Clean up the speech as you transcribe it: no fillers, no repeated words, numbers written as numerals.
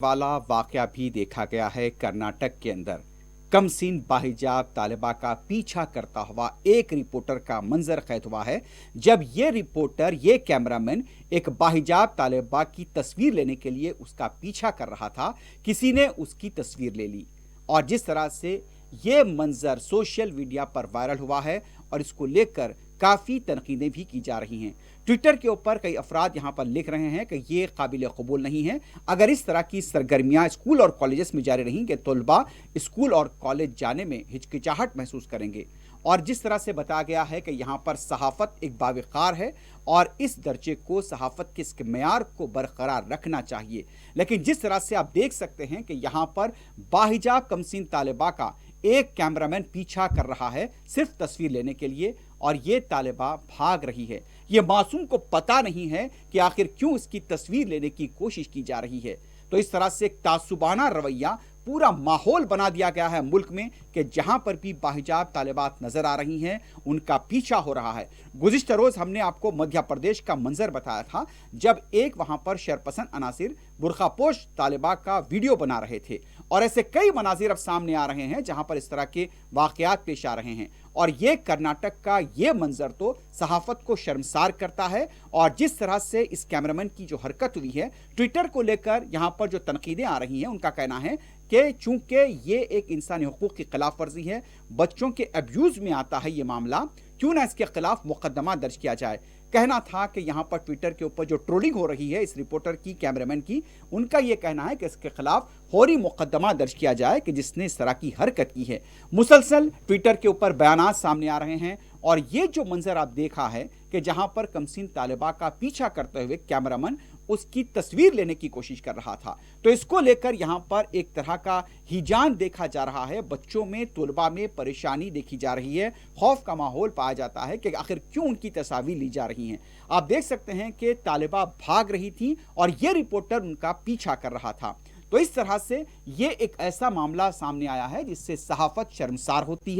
वाला वाकया भी देखा गया है कर्नाटक के अंदर। कमसीन बाहिजाब तालिबा का पीछा करता हुआ एक रिपोर्टर का मंजर कैद हुआ है, जब ये कैमरामैन एक बाहिजाब तालिबा की तस्वीर लेने के लिए उसका पीछा कर रहा था। किसी ने उसकी तस्वीर ले ली और जिस तरह से ये मंजर सोशल मीडिया पर वायरल हुआ है और इसको लेकर काफ़ी तनकीदें भी की जा रही हैं। ट्विटर के ऊपर कई अफराद यहाँ पर लिख रहे हैं कि ये काबिल कबूल नहीं है। अगर इस तरह की सरगर्मियाँ स्कूल और कॉलेजेस में जारी रहेंगे, तलबा स्कूल और कॉलेज जाने में हिचकिचाहट महसूस करेंगे। और जिस तरह से बताया गया है कि यहाँ पर सहाफ़त एक बावक़ार है और इस दर्जे को सहाफ़त के इसके मेयार को बरकरार रखना चाहिए, लेकिन जिस तरह से आप देख सकते हैं कि यहाँ पर बाहिजाब कमसीन तालिबा का एक कैमरामैन पीछा कर रहा है सिर्फ तस्वीर लेने के लिए और ये तालिबा भाग रही है। ये मासूम को पता नहीं है कि आखिर क्यों इसकी तस्वीर लेने की कोशिश की जा रही है। तो इस तरह से एक तासुबाना रवैया पूरा माहौल बना दिया गया है मुल्क में कि जहां पर भी बाहिजाब तालिबात नजर आ रही हैं उनका पीछा हो रहा है। गुज़िश्ता रोज हमने आपको मध्य प्रदेश का मंजर बताया था, जब एक वहां पर शरपसंद अनासिर बुरखापोश तालिबा का वीडियो बना रहे थे और ऐसे कई मनाजिर अब सामने आ रहे हैं जहां पर इस तरह के वाकयात पेश आ रहे हैं। और ये कर्नाटक का ये मंजर तो सहाफत को शर्मसार करता है। और जिस तरह से इस कैमरामैन की जो हरकत हुई है, ट्विटर को लेकर यहाँ पर जो तनकीदें आ रही हैं, उनका कहना है कि चूंकि ये एक इंसानी हुकूक की खिलाफ वर्जी है, बच्चों के अब्यूज़ में आता है ये मामला, क्यों ना इसके खिलाफ मुकदमा दर्ज किया जाए। कहना था कि यहाँ पर ट्विटर के ऊपर जो ट्रोलिंग हो रही है इस रिपोर्टर की, कैमरामैन की, उनका ये कहना है कि इसके खिलाफ फौरी मुकदमा दर्ज किया जाए कि जिसने इस तरह की हरकत की है। मुसलसल ट्विटर के ऊपर बयानात सामने आ रहे हैं और ये जो मंजर आप देखा है कि जहां पर कमसीन तालिबा का पीछा करते हुए कैमरामैन उसकी तस्वीर लेने की कोशिश कर रहा था, तो इसको लेकर यहां पर एक तरह का हिजान देखा जा रहा है। बच्चों में, तुलबा में परेशानी देखी जा रही है, खौफ का माहौल पाया जाता है कि आखिर क्यों उनकी तस्वीर ली जा रही हैं। आप देख सकते हैं कि तालिबा भाग रही थी और यह रिपोर्टर उनका पीछा कर रहा था। तो इस तरह से ये एक ऐसा मामला सामने आया है जिससे सहाफत शर्मसार होती है।